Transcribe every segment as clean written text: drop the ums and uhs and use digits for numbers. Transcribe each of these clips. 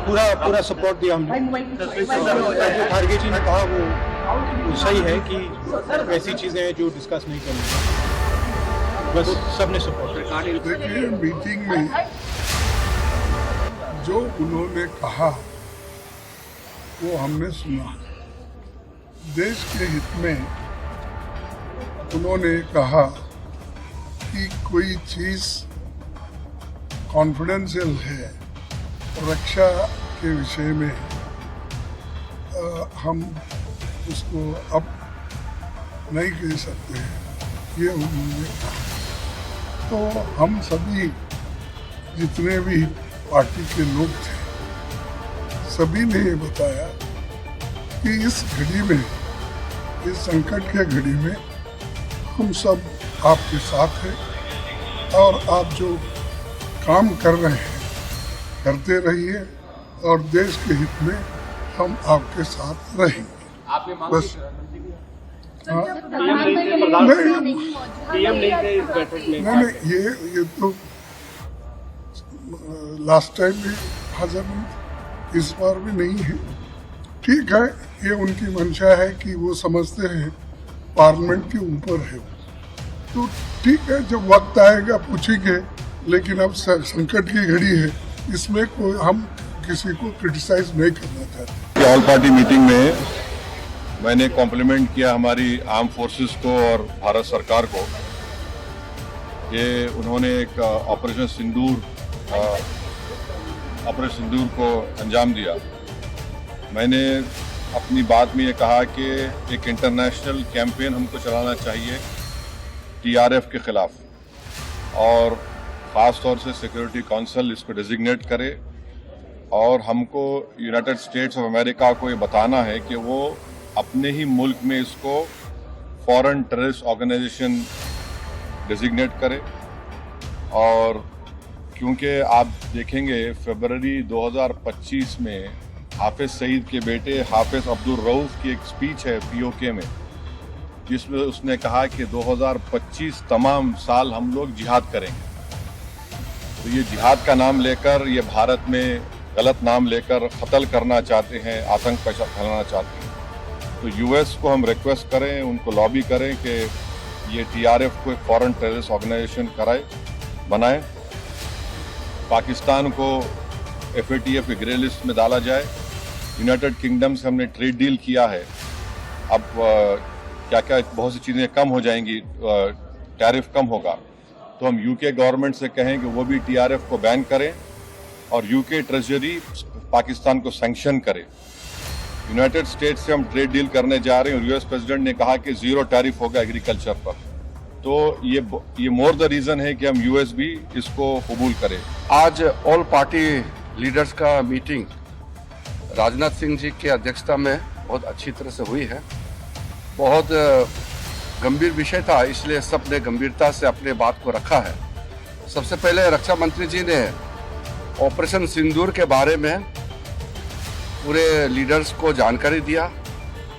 पूरा सपोर्ट दिया हमने। जो खारगे जी ने कहा वो सही है कि ऐसी चीज़ें हैं जो डिस्कस नहीं करनी, बस सबने सपोर्ट। देखिए, मीटिंग में जो उन्होंने कहा वो हमने सुना। देश के हित में उन्होंने कहा कि कोई चीज़ कॉन्फिडेंशियल है रक्षा के विषय में, हम उसको अब नहीं कह सकते हैं, ये उन्होंने कहा। तो हम सभी जितने भी पार्टी के लोग थे, सभी ने ये बताया कि इस घड़ी में, इस संकट के घड़ी में हम सब आपके साथ हैं और आप जो काम कर रहे हैं करते रहिए और देश के हित में हम आपके साथ रहेंगे। बस नहीं, ये तो लास्ट टाइम भी हाजिर नहीं, इस बार भी नहीं है। ठीक है, ये उनकी मंशा है कि वो समझते हैं पार्लियामेंट के ऊपर है, तो ठीक है, जब वक्त आएगा पूछेंगे। लेकिन अब संकट की घड़ी है, इसमें कोई हम किसी को क्रिटिसाइज नहीं करना चाहते। ऑल पार्टी मीटिंग में मैंने कॉम्प्लीमेंट किया हमारी आर्म फोर्सेस को और भारत सरकार को। ये उन्होंने एक ऑपरेशन सिंदूर को अंजाम दिया। मैंने अपनी बात में ये कहा कि एक इंटरनेशनल कैंपेन हमको चलाना चाहिए टीआरएफ के खिलाफ, और ख़ास तौर से सिक्योरिटी काउंसिल इसको डिजिग्नेट करे, और हमको यूनाइटेड स्टेट्स ऑफ अमेरिका को ये बताना है कि वो अपने ही मुल्क में इसको फॉरेन टेररिस्ट ऑर्गेनाइजेशन डिजिग्नेट करे। और क्योंकि आप देखेंगे फरवरी 2025 में हाफिज सईद के बेटे हाफिज अब्दुल रऊफ की एक स्पीच है पीओके में, जिसमें उसने कहा कि 2025 तमाम साल हम लोग जिहाद करेंगे। तो ये जिहाद का नाम लेकर, ये भारत में गलत नाम लेकर कत्ल करना चाहते हैं, आतंक फैलाना चाहते हैं। तो यूएस को हम रिक्वेस्ट करें, उनको लॉबी करें कि ये टीआरएफ को एक फॉरेन टेररिस्ट ऑर्गेनाइजेशन बनाए, पाकिस्तान को एफएटीएफ के ग्रे लिस्ट में डाला जाए। यूनाइटेड किंगडम से हमने ट्रेड डील किया है, अब क्या क्या बहुत सी चीज़ें कम हो जाएंगी, टैरिफ कम होगा। तो हम यूके गवर्नमेंट से कहें कि वो भी टीआरएफ को बैन करें और यूके ट्रेजरी पाकिस्तान को सैंक्शन करे। यूनाइटेड स्टेट्स से हम ट्रेड डील करने जा रहे हैं और यूएस प्रेसिडेंट ने कहा कि जीरो टैरिफ होगा एग्रीकल्चर पर। तो ये मोर द रीज़न है कि हम यूएस भी इसको कबूल करें। आज ऑल पार्टी लीडर्स का मीटिंग राजनाथ सिंह जी की अध्यक्षता में बहुत अच्छी तरह से हुई है। बहुत गंभीर विषय था, इसलिए सब ने गंभीरता से अपने बात को रखा है। सबसे पहले रक्षा मंत्री जी ने ऑपरेशन सिंदूर के बारे में पूरे लीडर्स को जानकारी दिया,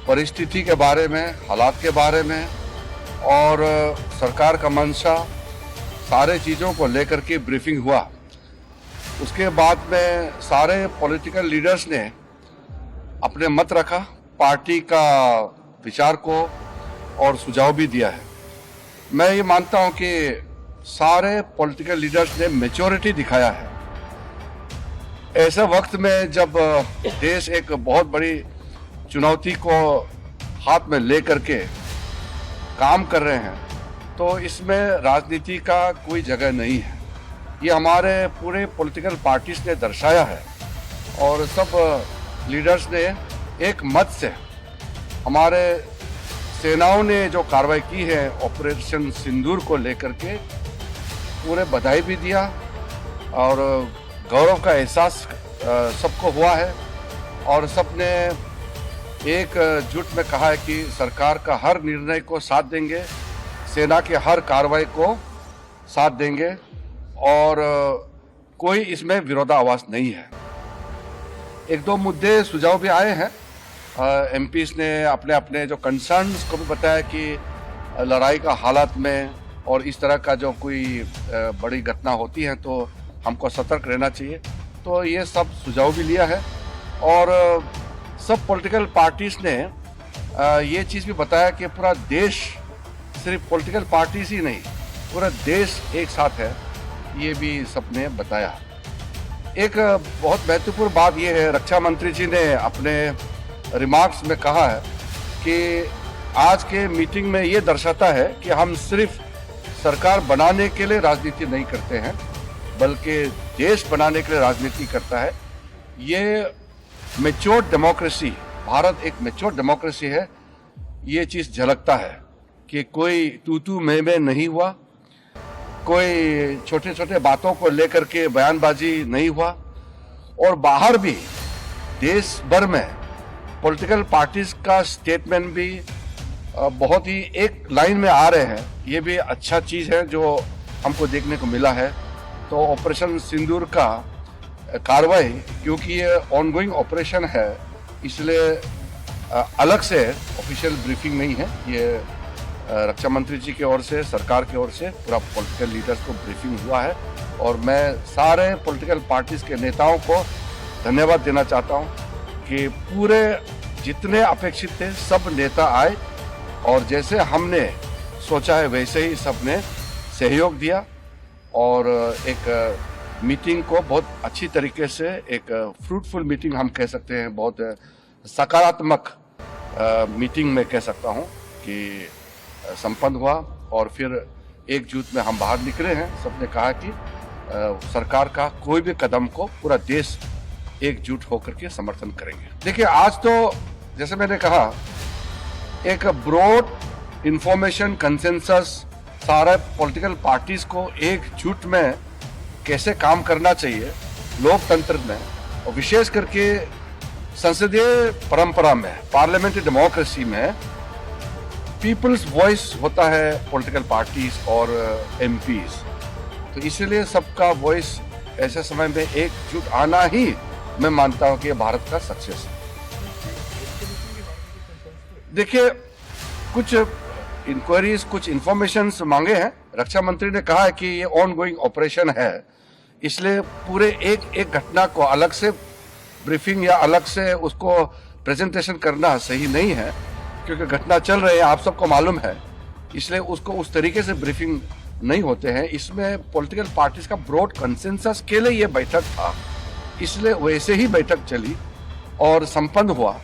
परिस्थिति के बारे में, हालात के बारे में और सरकार का मंशा, सारे चीज़ों को लेकर के ब्रीफिंग हुआ। उसके बाद में सारे पॉलिटिकल लीडर्स ने अपने मत रखा, पार्टी का विचार को और सुझाव भी दिया है। मैं ये मानता हूँ कि सारे पॉलिटिकल लीडर्स ने मैच्योरिटी दिखाया है। ऐसे वक्त में जब देश एक बहुत बड़ी चुनौती को हाथ में ले करके काम कर रहे हैं, तो इसमें राजनीति का कोई जगह नहीं है। ये हमारे पूरे पॉलिटिकल पार्टीज ने दर्शाया है और सब लीडर्स ने एक मत से, हमारे सेनाओं ने जो कार्रवाई की है ऑपरेशन सिंदूर को लेकर के, पूरे बधाई भी दिया और गौरव का एहसास सबको हुआ है। और सबने एक जुट में कहा है कि सरकार का हर निर्णय को साथ देंगे, सेना के हर कार्रवाई को साथ देंगे और कोई इसमें विरोधाभास नहीं है। एक दो मुद्दे सुझाव भी आए हैं, एमपीज ने अपने अपने जो कंसर्न्स को भी बताया कि लड़ाई का हालात में और इस तरह का जो कोई बड़ी घटना होती है तो हमको सतर्क रहना चाहिए। तो ये सब सुझाव भी लिया है और सब पॉलिटिकल पार्टीज ने ये चीज़ भी बताया कि पूरा देश, सिर्फ पॉलिटिकल पार्टीज ही नहीं, पूरा देश एक साथ है, ये भी सबने बताया। एक बहुत महत्वपूर्ण बात यह है, रक्षा मंत्री जी ने अपने रिमार्क्स में कहा है कि आज के मीटिंग में ये दर्शाता है कि हम सिर्फ सरकार बनाने के लिए राजनीति नहीं करते हैं, बल्कि देश बनाने के लिए राजनीति करता है। ये मैच्योर डेमोक्रेसी, भारत एक मैच्योर डेमोक्रेसी है, ये चीज़ झलकता है कि कोई तू मैं नहीं हुआ, कोई छोटे छोटे बातों को लेकर के बयानबाजी नहीं हुआ, और बाहर भी देश भर में पॉलिटिकल पार्टीज का स्टेटमेंट भी बहुत ही एक लाइन में आ रहे हैं। ये भी अच्छा चीज़ है जो हमको देखने को मिला है। तो ऑपरेशन सिंदूर का कार्रवाई, क्योंकि ये ऑनगोइंग ऑपरेशन है, इसलिए अलग से ऑफिशियल ब्रीफिंग नहीं है। ये रक्षा मंत्री जी की ओर से, सरकार की ओर से पूरा पॉलिटिकल लीडर्स को ब्रीफिंग हुआ है, और मैं सारे पॉलिटिकल पार्टीज के नेताओं को धन्यवाद देना चाहता हूं कि पूरे जितने अपेक्षित थे सब नेता आए, और जैसे हमने सोचा है वैसे ही सबने सहयोग दिया, और एक मीटिंग को बहुत अच्छी तरीके से, एक फ्रूटफुल मीटिंग हम कह सकते हैं, बहुत सकारात्मक मीटिंग में कह सकता हूं कि संपन्न हुआ, और फिर एकजुट में हम बाहर निकले हैं। सबने कहा कि सरकार का कोई भी कदम को पूरा देश एकजुट होकर के समर्थन करेंगे। देखिए, आज तो जैसे मैंने कहा, एक ब्रॉड इंफॉर्मेशन कंसेंसस, सारे पॉलिटिकल पार्टीज को एकजुट में कैसे काम करना चाहिए लोकतंत्र में, और विशेष करके संसदीय परंपरा में, पार्लियामेंट्री डेमोक्रेसी में पीपल्स वॉइस होता है पॉलिटिकल पार्टीज और एमपीज। तो इसलिए सबका वॉइस ऐसे समय में एकजुट आना ही मैं मानता हूं कि ये भारत का सक्सेस है। देखिए, कुछ इंक्वायरीज, कुछ इंफॉर्मेशन मांगे हैं। रक्षा मंत्री ने कहा है कि ये ऑन गोइंग ऑपरेशन है, इसलिए पूरे एक घटना को अलग से ब्रीफिंग या अलग से उसको प्रेजेंटेशन करना सही नहीं है, क्योंकि घटना चल रही है, आप सबको मालूम है, इसलिए उसको उस तरीके से ब्रीफिंग नहीं होते हैं। इसमें पॉलिटिकल पार्टीज का ब्रॉड कंसेंसस के लिए ये बैठक था, इसलिए वैसे ही बैठक चली और संपन्न हुआ।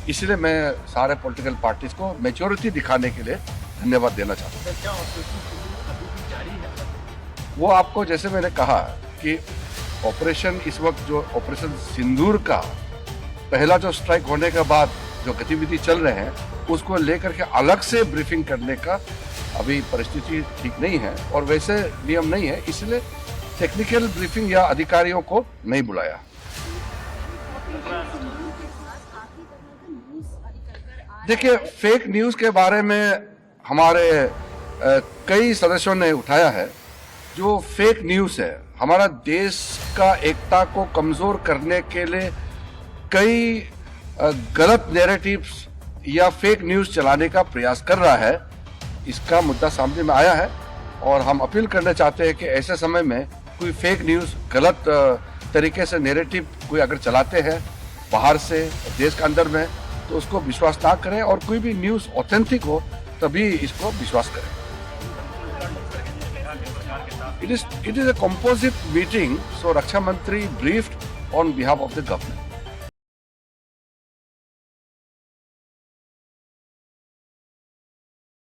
इसलिए मैं सारे पॉलिटिकल पार्टीज को मैच्योरिटी दिखाने के लिए धन्यवाद देना चाहता हूँ। वो आपको, जैसे मैंने कहा कि ऑपरेशन, इस वक्त जो ऑपरेशन सिंदूर का पहला जो स्ट्राइक होने के बाद जो गतिविधि चल रहे हैं, उसको लेकर के अलग से ब्रीफिंग करने का अभी परिस्थिति ठीक नहीं है, और वैसे नियम नहीं है, इसलिए टेक्निकल ब्रीफिंग या अधिकारियों को नहीं बुलाया। देखिए, फेक न्यूज के बारे में हमारे कई सदस्यों ने उठाया है। जो फेक न्यूज है, हमारा देश का एकता को कमजोर करने के लिए कई गलत नैरेटिव्स या फेक न्यूज चलाने का प्रयास कर रहा है। इसका मुद्दा सामने में आया है, और हम अपील करना चाहते हैं कि ऐसे समय में कोई फेक न्यूज, गलत तरीके से नैरेटिव कोई अगर चलाते हैं बाहर से देश के अंदर में, तो उसको विश्वास ना करें, और कोई भी न्यूज ऑथेंटिक हो तभी इसको विश्वास करें। It is a composite meeting, so Raksha Mantri briefed on behalf of the government.